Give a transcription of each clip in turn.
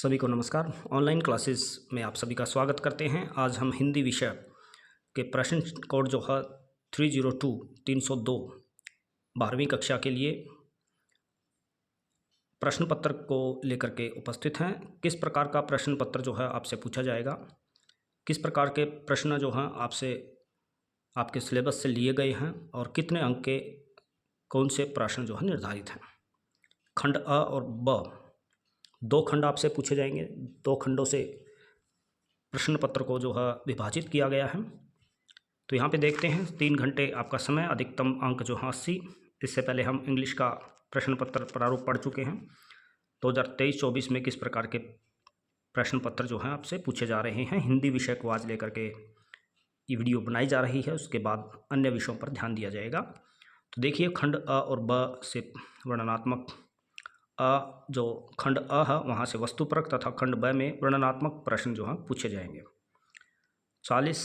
सभी को नमस्कार। ऑनलाइन क्लासेस में आप सभी का स्वागत करते हैं। आज हम हिंदी विषय के प्रश्न कोड जो है 302 12वीं कक्षा के लिए प्रश्न पत्र को लेकर के उपस्थित हैं। किस प्रकार का प्रश्न पत्र जो है आपसे पूछा जाएगा, किस प्रकार के प्रश्न जो हैं आपसे आपके सिलेबस से लिए गए हैं और कितने अंक के कौन से प्रश्न जो है निर्धारित हैं। खंड अ और ब, दो खंड आपसे पूछे जाएंगे। दो खंडों से प्रश्न पत्र को जो है विभाजित किया गया है। तो यहाँ पे देखते हैं 3 घंटे आपका समय, अधिकतम अंक जो है 80। इससे पहले हम इंग्लिश का प्रश्न पत्र प्रारूप पढ़ चुके हैं। 2023-24 में किस प्रकार के प्रश्न पत्र जो हैं आपसे पूछे जा रहे हैं। हिंदी विषय को आज लेकर के ये वीडियो बनाई जा रही है, उसके बाद अन्य विषयों पर ध्यान दिया जाएगा। तो देखिए, खंड अ और ब से वर्णनात्मक जो खंड अ है वहाँ से वस्तुपरक तथा खंड ब में वर्णनात्मक प्रश्न जो हैं पूछे जाएंगे। 40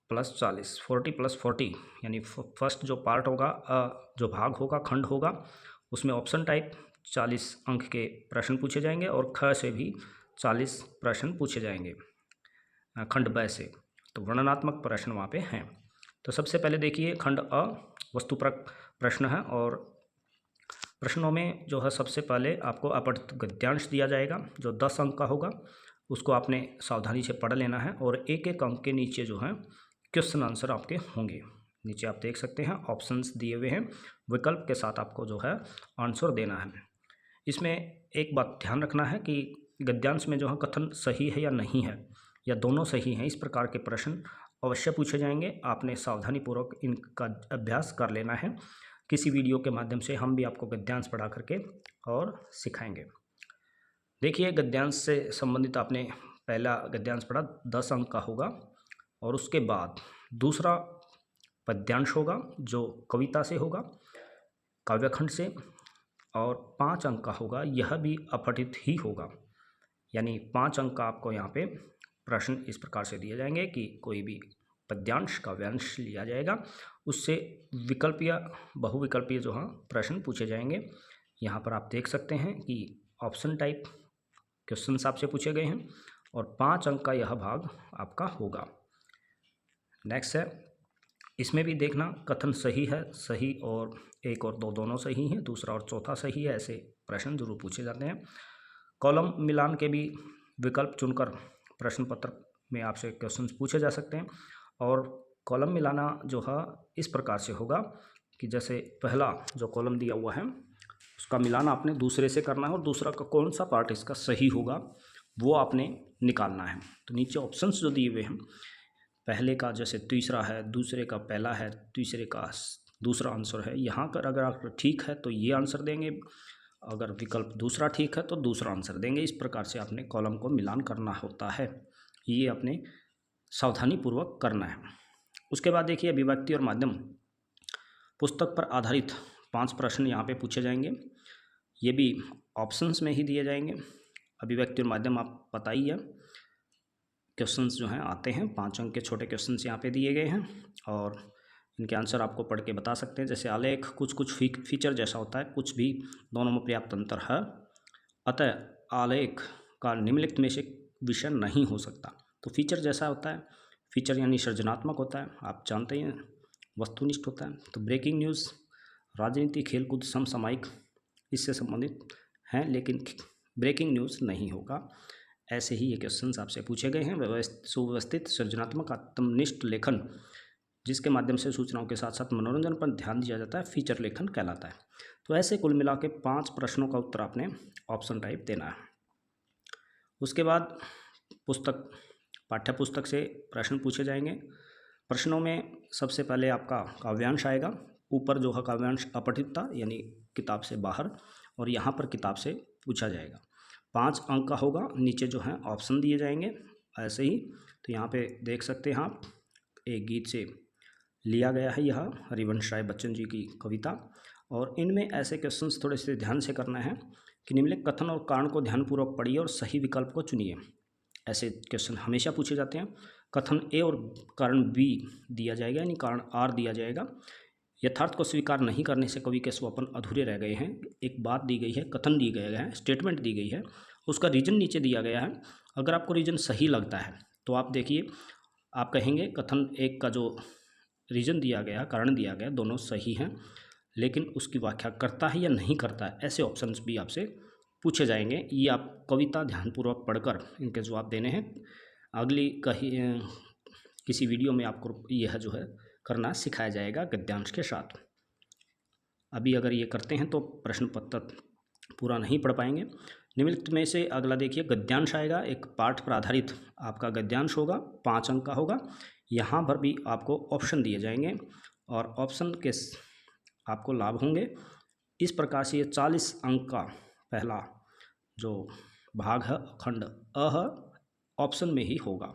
+ 40 40 + 40 यानी फर्स्ट जो पार्ट होगा, जो भाग होगा, खंड होगा, उसमें ऑप्शन टाइप 40 अंक के प्रश्न पूछे जाएंगे और ख से भी 40 प्रश्न पूछे जाएंगे खंड ब से। तो वर्णनात्मक प्रश्न वहाँ पे हैं। तो सबसे पहले देखिए, खंड अ वस्तुपरक प्रश्न है और प्रश्नों में जो है सबसे पहले आपको अपठित गद्यांश दिया जाएगा जो 10 अंक का होगा। उसको आपने सावधानी से पढ़ लेना है और एक एक अंक के नीचे जो है क्वेश्चन आंसर आपके होंगे। नीचे आप देख सकते हैं ऑप्शंस दिए हुए हैं, विकल्प के साथ आपको जो है आंसर देना है। इसमें एक बात ध्यान रखना है कि गद्यांश में जो है कथन सही है या नहीं है, या दोनों सही हैं, इस प्रकार के प्रश्न अवश्य पूछे जाएंगे। आपने सावधानीपूर्वक इनका अभ्यास कर लेना है। किसी वीडियो के माध्यम से हम भी आपको गद्यांश पढ़ा करके और सिखाएंगे। देखिए, गद्यांश से संबंधित आपने पहला गद्यांश पढ़ा 10 अंक का होगा और उसके बाद दूसरा पद्यांश होगा जो कविता से होगा, काव्यखंड से, और 5 अंक का होगा, यह भी अपठित ही होगा। यानी 5 अंक का आपको यहाँ पे प्रश्न इस प्रकार से दिए जाएंगे कि कोई भी पद्यांश काव्यांश लिया जाएगा, उससे विकल्पीय बहुविकल्पीय जो है प्रश्न पूछे जाएंगे। यहाँ पर आप देख सकते हैं कि ऑप्शन टाइप क्वेश्चंस आपसे पूछे गए हैं और 5 अंक का यह भाग आपका होगा। नेक्स्ट है, इसमें भी देखना कथन सही है, सही और 1 और 2 दोनों सही हैं, दूसरा और चौथा सही है, ऐसे प्रश्न जरूर पूछे जाते हैं। कॉलम मिलान के भी विकल्प चुनकर प्रश्न पत्र में आपसे क्वेश्चंस पूछे जा सकते हैं। और कॉलम मिलाना जो है इस प्रकार से होगा कि जैसे पहला जो कॉलम दिया हुआ है उसका मिलान आपने दूसरे से करना है और दूसरा का कौन सा पार्ट इसका सही होगा वो आपने निकालना है। तो नीचे ऑप्शंस जो दिए हुए हैं, पहले का जैसे तीसरा है, दूसरे का पहला है, तीसरे का दूसरा आंसर है। यहाँ पर अगर आप ठीक है तो ये आंसर देंगे, अगर विकल्प दूसरा ठीक है तो दूसरा आंसर देंगे। इस प्रकार से आपने कॉलम को मिलान करना होता है, ये आपने सावधानीपूर्वक करना है। उसके बाद देखिए, अभिव्यक्ति और माध्यम पुस्तक पर आधारित 5 प्रश्न यहाँ पे पूछे जाएंगे। ये भी ऑप्शंस में ही दिए जाएंगे। अभिव्यक्ति और माध्यम आप पता ही है, क्वेश्चंस जो हैं आते हैं, 5 अंक के छोटे क्वेश्चंस यहाँ पे दिए गए हैं और इनके आंसर आपको पढ़ के बता सकते हैं। जैसे आलेख कुछ फीचर जैसा होता है, कुछ भी दोनों में पर्याप्त अंतर है, अतः आलेख का निम्नलिखित में से विषय नहीं हो सकता। तो फीचर जैसा होता है, फीचर यानी सृजनात्मक होता है, आप जानते हैं, वस्तुनिष्ठ होता है। तो ब्रेकिंग न्यूज़, राजनीति, खेलकूद, समसामयिक इससे संबंधित हैं, लेकिन ब्रेकिंग न्यूज़ नहीं होगा। ऐसे ही ये क्वेश्चंस आपसे पूछे गए हैं। सुव्यवस्थित सृजनात्मक आत्मनिष्ठ लेखन जिसके माध्यम से सूचनाओं के साथ साथ मनोरंजन पर ध्यान दिया जाता है, फीचर लेखन कहलाता है। तो ऐसे कुल मिला के 5 प्रश्नों का उत्तर आपने ऑप्शन टाइप देना है। उसके बाद पुस्तक, पाठ्य पुस्तक से प्रश्न पूछे जाएंगे। प्रश्नों में सबसे पहले आपका काव्यांश आएगा। ऊपर जो है काव्यांश अपठित था, यानी किताब से बाहर, और यहाँ पर किताब से पूछा जाएगा। 5 अंक का होगा। नीचे जो है ऑप्शन दिए जाएंगे ऐसे ही। तो यहाँ पे देख सकते हैं आप, एक गीत से लिया गया है यह हरिवंश राय बच्चन जी की कविता, और इनमें ऐसे क्वेश्चंस थोड़े से ध्यान से करना है कि निम्नलिखित कथन और कारण को ध्यानपूर्वक पढ़िए और सही विकल्प को चुनिए। ऐसे क्वेश्चन हमेशा पूछे जाते हैं। कथन ए और कारण बी दिया जाएगा, यानी कारण आर दिया जाएगा। यथार्थ को स्वीकार नहीं करने से कवि के स्वप्न अधूरे रह गए हैं। एक बात दी गई है, कथन दी गया है, स्टेटमेंट दी गई है, उसका रीजन नीचे दिया गया है। अगर आपको रीजन सही लगता है तो आप देखिए, आप कहेंगे कथन एक का जो रीजन दिया गया, कारण दिया गया, दोनों सही हैं, लेकिन उसकी व्याख्या करता है या नहीं करता है, ऐसे ऑप्शंस भी आपसे पूछे जाएंगे। ये आप कविता ध्यानपूर्वक पढ़कर इनके जवाब देने हैं। अगली किसी वीडियो में आपको यह जो है करना सिखाया जाएगा गद्यांश के साथ। अभी अगर ये करते हैं तो प्रश्न पत्र पूरा नहीं पढ़ पाएंगे। निम्नलिखित में से अगला देखिए, गद्यांश आएगा, एक पाठ पर आधारित आपका गद्यांश होगा, 5 अंक का होगा। यहाँ पर भी आपको ऑप्शन दिए जाएंगे और ऑप्शन के आपको लाभ होंगे। इस प्रकार से ये 40 अंक का पहला जो भाग है खंड अ है, ऑप्शन में ही होगा,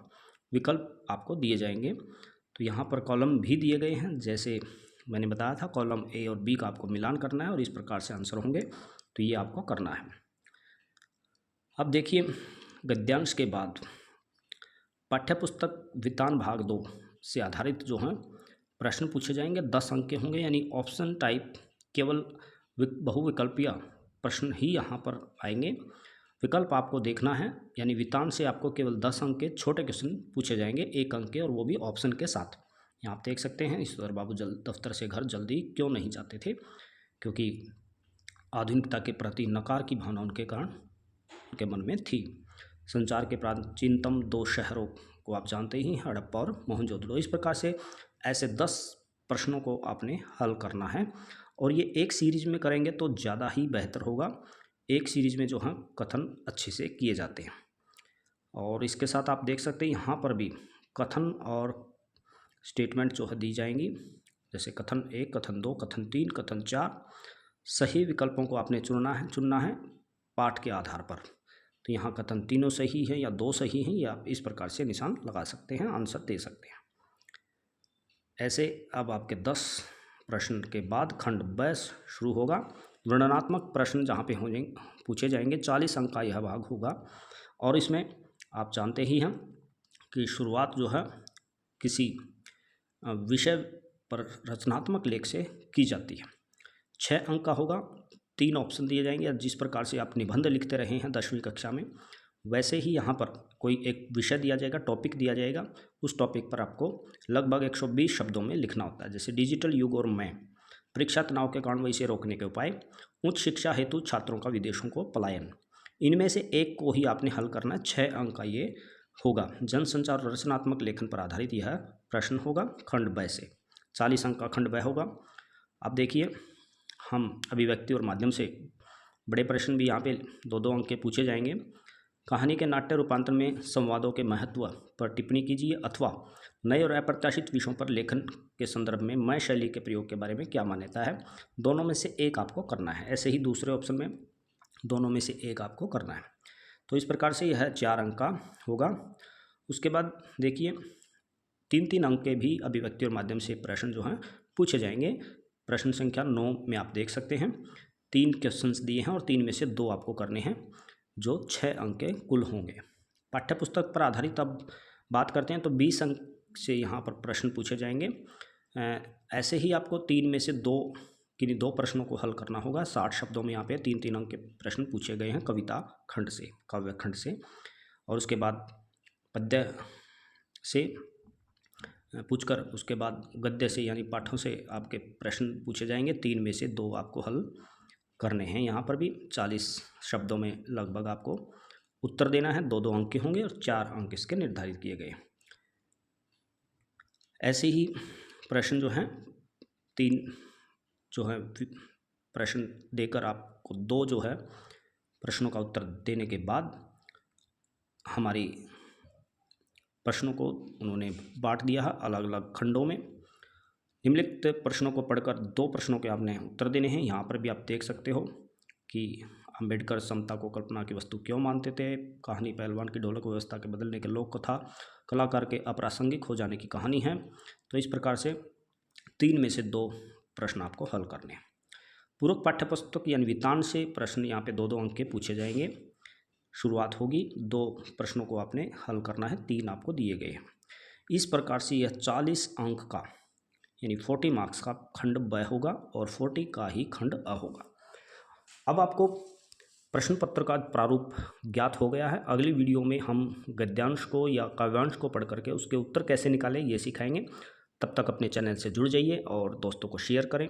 विकल्प आपको दिए जाएंगे। तो यहाँ पर कॉलम भी दिए गए हैं, जैसे मैंने बताया था कॉलम ए और बी का आपको मिलान करना है और इस प्रकार से आंसर होंगे, तो ये आपको करना है। अब देखिए, गद्यांश के बाद पाठ्यपुस्तक वितान भाग 2 से आधारित जो हैं प्रश्न पूछे जाएंगे, 10 अंक के होंगे, यानी ऑप्शन टाइप केवल बहुविकल्पीय प्रश्न ही यहाँ पर आएंगे। विकल्प आपको देखना है, यानी वितान से आपको केवल 10 अंक के छोटे क्वेश्चन पूछे जाएंगे, 1 अंक के, और वो भी ऑप्शन के साथ। यहाँ आप देख सकते हैं, ईश्वर बाबू दफ्तर से घर जल्दी क्यों नहीं जाते थे, क्योंकि आधुनिकता के प्रति नकार की भावना उनके कारण उनके मन में थी। संचार के प्राचीनतम 2 शहरों को आप जानते ही हैं, हड़प्पा और मोहनजोदड़ो। इस प्रकार से ऐसे 10 प्रश्नों को आपने हल करना है, और ये एक सीरीज में करेंगे तो ज़्यादा ही बेहतर होगा। एक सीरीज में जो है कथन अच्छे से किए जाते हैं। और इसके साथ आप देख सकते हैं यहाँ पर भी कथन और स्टेटमेंट जो है दी जाएंगी, जैसे कथन 1, कथन 2, कथन 3, कथन 4। सही विकल्पों को आपने चुनना है पाठ के आधार पर। तो यहाँ कथन तीनों सही है या 2 सही हैं, या इस प्रकार से निशान लगा सकते हैं, आंसर दे सकते हैं। ऐसे अब आपके 10 प्रश्न के बाद खंड ब शुरू होगा। वर्णनात्मक प्रश्न जहाँ पे होंगे पूछे जाएंगे, 40 अंक का यह भाग होगा, और इसमें आप जानते ही हैं कि शुरुआत जो है किसी विषय पर रचनात्मक लेख से की जाती है। 6 अंक का होगा, 3 ऑप्शन दिए जाएंगे। जिस प्रकार से आप निबंध लिखते रहे हैं 10वीं कक्षा में, वैसे ही यहाँ पर कोई एक विषय दिया जाएगा, टॉपिक दिया जाएगा, उस टॉपिक पर आपको लगभग 120 शब्दों में लिखना होता है। जैसे डिजिटल युग और मैं, परीक्षा तनाव के कारण व इसे रोकने के उपाय, उच्च शिक्षा हेतु छात्रों का विदेशों को पलायन। इनमें से एक को ही आपने हल करना है। 6 अंक का ये होगा। जनसंचार और रचनात्मक लेखन पर आधारित यह प्रश्न होगा खंड ब से। 40 अंक का खंड ब होगा। अब देखिए, हम अभिव्यक्ति और माध्यम से बड़े प्रश्न भी यहाँ पे 2-2 अंक के पूछे जाएंगे। कहानी के नाट्य रूपांतर में संवादों के महत्व पर टिप्पणी कीजिए, अथवा नए और अप्रत्याशित विषयों पर लेखन के संदर्भ में मैं शैली के प्रयोग के बारे में क्या मान्यता है। दोनों में से एक आपको करना है। ऐसे ही दूसरे ऑप्शन में दोनों में से एक आपको करना है। तो इस प्रकार से यह 4 अंक का होगा। उसके बाद देखिए, 3-3 अंक के भी अभिव्यक्ति और माध्यम से प्रश्न जो हैं पूछे जाएंगे। प्रश्न संख्या 9 में आप देख सकते हैं 3 क्वेश्चंस दिए हैं, और 3 में से 2 आपको करने हैं, जो 6 अंक के कुल होंगे। पाठ्यपुस्तक पर आधारित अब बात करते हैं तो 20 अंक से यहाँ पर प्रश्न पूछे जाएंगे। ऐसे ही आपको 3 में से 2 प्रश्नों को हल करना होगा। 60 शब्दों में यहाँ पे 3-3 अंक के प्रश्न पूछे गए हैं कविता खंड से, काव्य खंड से। और उसके बाद पद्य से पूछकर उसके बाद गद्य से यानी पाठों से आपके प्रश्न पूछे जाएंगे। 3 में से 2 आपको हल करने हैं। यहाँ पर भी 40 शब्दों में लगभग आपको उत्तर देना है। 2-2 अंक के होंगे और 4 अंक इसके निर्धारित किए गए। ऐसे ही प्रश्न जो हैं 3 जो है प्रश्न देकर आपको 2 जो है प्रश्नों का उत्तर देने के बाद हमारी प्रश्नों को उन्होंने बांट दिया है अलग अलग खंडों में। निम्नलिखित प्रश्नों को पढ़कर 2 प्रश्नों के आपने उत्तर देने हैं। यहाँ पर भी आप देख सकते हो कि अम्बेडकर समता को कल्पना की वस्तु क्यों मानते थे, कहानी पहलवान की ढोलक व्यवस्था के बदलने के लोक कथा, कलाकार के अप्रासंगिक हो जाने की कहानी है। तो इस प्रकार से 3 में से 2 प्रश्न आपको हल करने हैं। पूरक पाठ्यपुस्तक यानी वितान से प्रश्न यहाँ पे 2-2 अंक के पूछे जाएंगे। शुरुआत होगी, 2 प्रश्नों को आपने हल करना है, 3 आपको दिए गए हैं। इस प्रकार से यह 40 अंक का यानी 40 मार्क्स का खंड ब होगा और 40 का ही खंड अ होगा। अब आपको प्रश्न पत्र का प्रारूप ज्ञात हो गया है। अगली वीडियो में हम गद्यांश को या काव्यांश को पढ़ करके उसके उत्तर कैसे निकालें ये सिखाएंगे। तब तक अपने चैनल से जुड़ जाइए और दोस्तों को शेयर करें।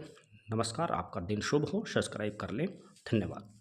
नमस्कार, आपका दिन शुभ हो। सब्सक्राइब कर लें। धन्यवाद।